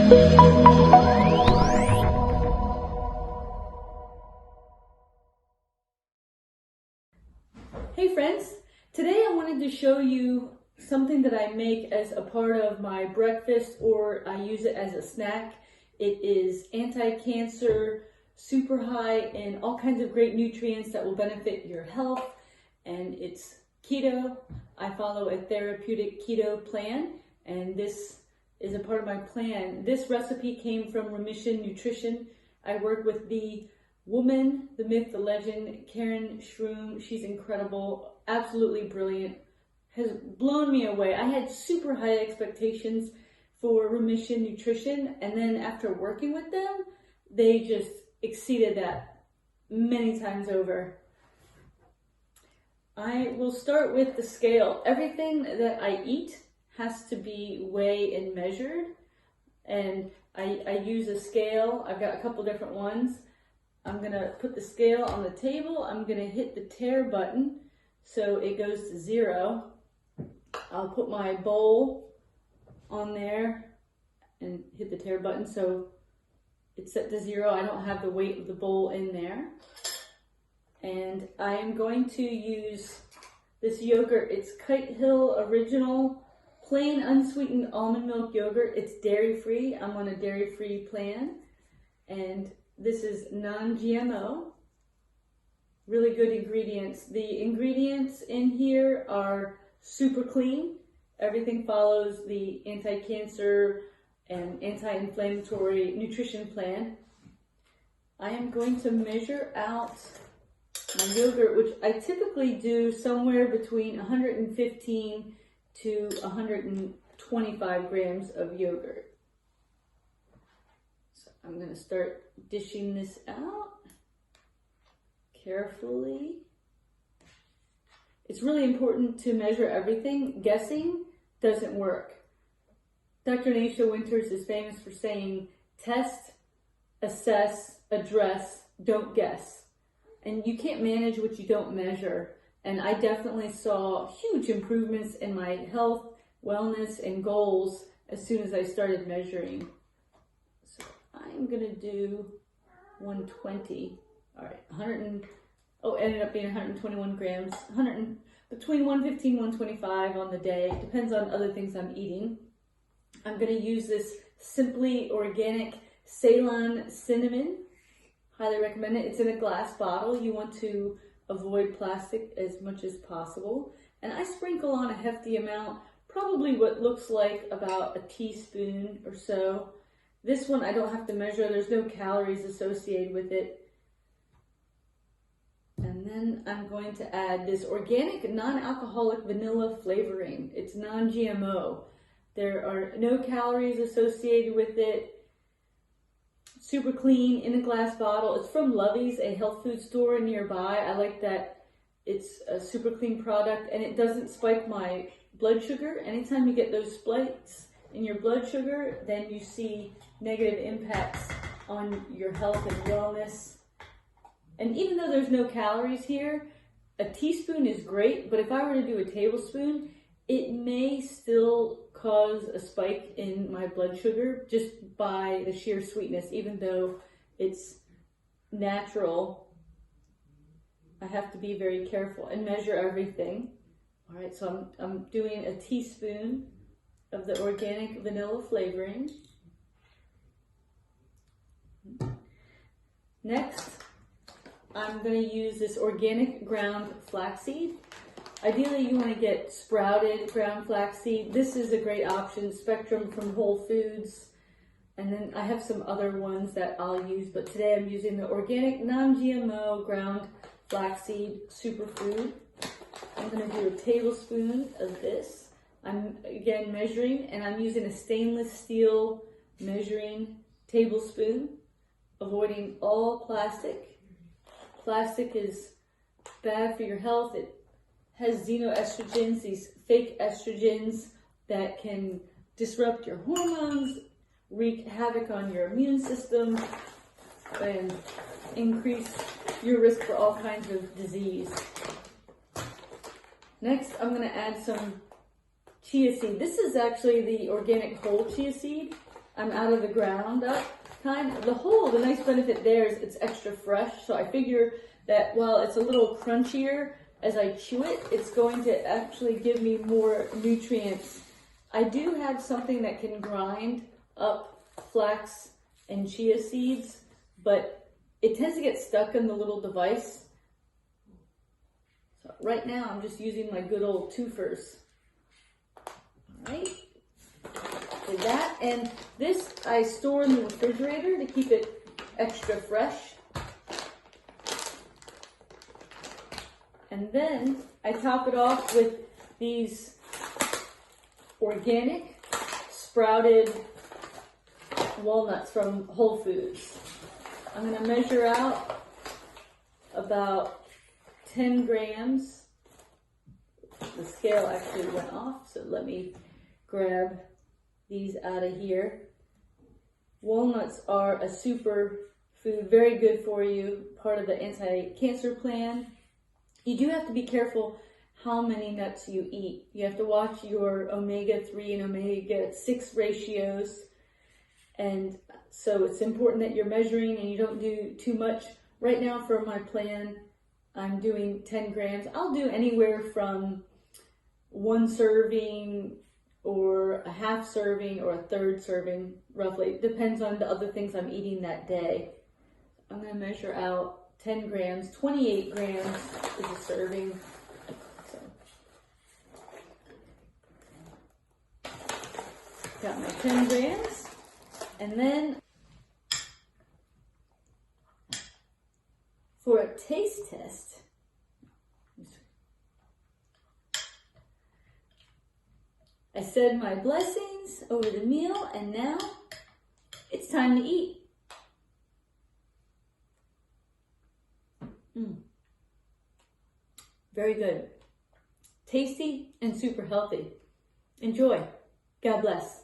Hey friends, today I wanted to show you something that I make as a part of my breakfast, or I use it as a snack. It is anti-cancer, super high in all kinds of great nutrients that will benefit your health, and it's keto. I follow a therapeutic keto plan, and this is a part of my plan. This recipe came from Remission Nutrition. I work with the woman, the myth, the legend, Karen Shroom. She's incredible, absolutely brilliant, has blown me away. I had super high expectations for Remission Nutrition, and then after working with them, they just exceeded that many times over. I will start with the scale. Everything that I eat has to be weighed and measured, and I use a scale. I've got a couple different ones. I'm gonna put the scale on the table. I'm gonna hit the tare button so it goes to 0. I'll put my bowl on there and hit the tare button so it's set to 0. I don't have the weight of the bowl in there. And I am going to use this yogurt. It's Kite Hill Original Plain Unsweetened Almond Milk Yogurt. It's dairy-free. I'm on a dairy-free plan. And this is non-GMO, really good ingredients. The ingredients in here are super clean. Everything follows the anti-cancer and anti-inflammatory nutrition plan. I am going to measure out my yogurt, which I typically do somewhere between 115 to 125 grams of yogurt. I'm going to start dishing this out carefully. It's really important to measure everything. Guessing doesn't work. Dr. Nasha Winters is famous for saying, test, assess, address, don't guess. And you can't manage what you don't measure. And I definitely saw huge improvements in my health, wellness, and goals as soon as I started measuring. I'm gonna do 120. All right, ended up being 121 grams. Between 115 and 125 on the day. Depends on other things I'm eating. I'm gonna use this Simply Organic Ceylon Cinnamon. Highly recommend it. It's in a glass bottle. You want to avoid plastic as much as possible. And I sprinkle on a hefty amount, probably what looks like about a teaspoon or so. This one I don't have to measure. There's no calories associated with it. And then I'm going to add this organic non-alcoholic vanilla flavoring. It's non-GMO. There are no calories associated with it. Super clean, in a glass bottle. It's from Lovey's, a health food store nearby. I like that it's a super clean product, and it doesn't spike my blood sugar. Anytime you get those spikes in your blood sugar, then you see negative impacts on your health and wellness. And even though there's no calories here, a teaspoon is great, but if I were to do a tablespoon, it may still cause a spike in my blood sugar just by the sheer sweetness. Even though it's natural, I have to be very careful and measure everything. All right, so I'm doing a teaspoon of the organic vanilla flavoring. Next, I'm going to use this organic ground flaxseed. Ideally, you want to get sprouted ground flaxseed. This is a great option, Spectrum from Whole Foods. And then I have some other ones that I'll use, but today I'm using the organic non-GMO ground flaxseed superfood. I'm going to do a tablespoon of this. I'm again measuring, and I'm using a stainless steel measuring tablespoon, avoiding all plastic. Plastic is bad for your health. It has xenoestrogens, these fake estrogens that can disrupt your hormones, wreak havoc on your immune system, and increase your risk for all kinds of disease. Next, I'm going to add some chia seed. This is actually the organic whole chia seed. I'm out of the ground up kind. The nice benefit there is it's extra fresh. So I figure that while it's a little crunchier, as I chew it, it's going to actually give me more nutrients. I do have something that can grind up flax and chia seeds, but it tends to get stuck in the little device. So right now I'm just using my good old twofers. All right, did that, and this I store in the refrigerator to keep it extra fresh. And then I top it off with these organic sprouted walnuts from Whole Foods. I'm going to measure out about 10 grams. The scale actually went off, so let me grab these out of here. Walnuts are a super food, very good for you, part of the anti-cancer plan. You do have to be careful how many nuts you eat. You have to watch your omega-3 and omega-6 ratios. And so it's important that you're measuring and you don't do too much. Right now for my plan, I'm doing 10 grams. I'll do anywhere from 1 serving or a half serving or a third serving, roughly. It depends on the other things I'm eating that day. I'm going to measure out 10 grams, 28 grams is a serving. So, got my 10 grams. And then for a taste test, I said my blessings over the meal, and now it's time to eat. Very good. Tasty and super healthy. Enjoy. God bless.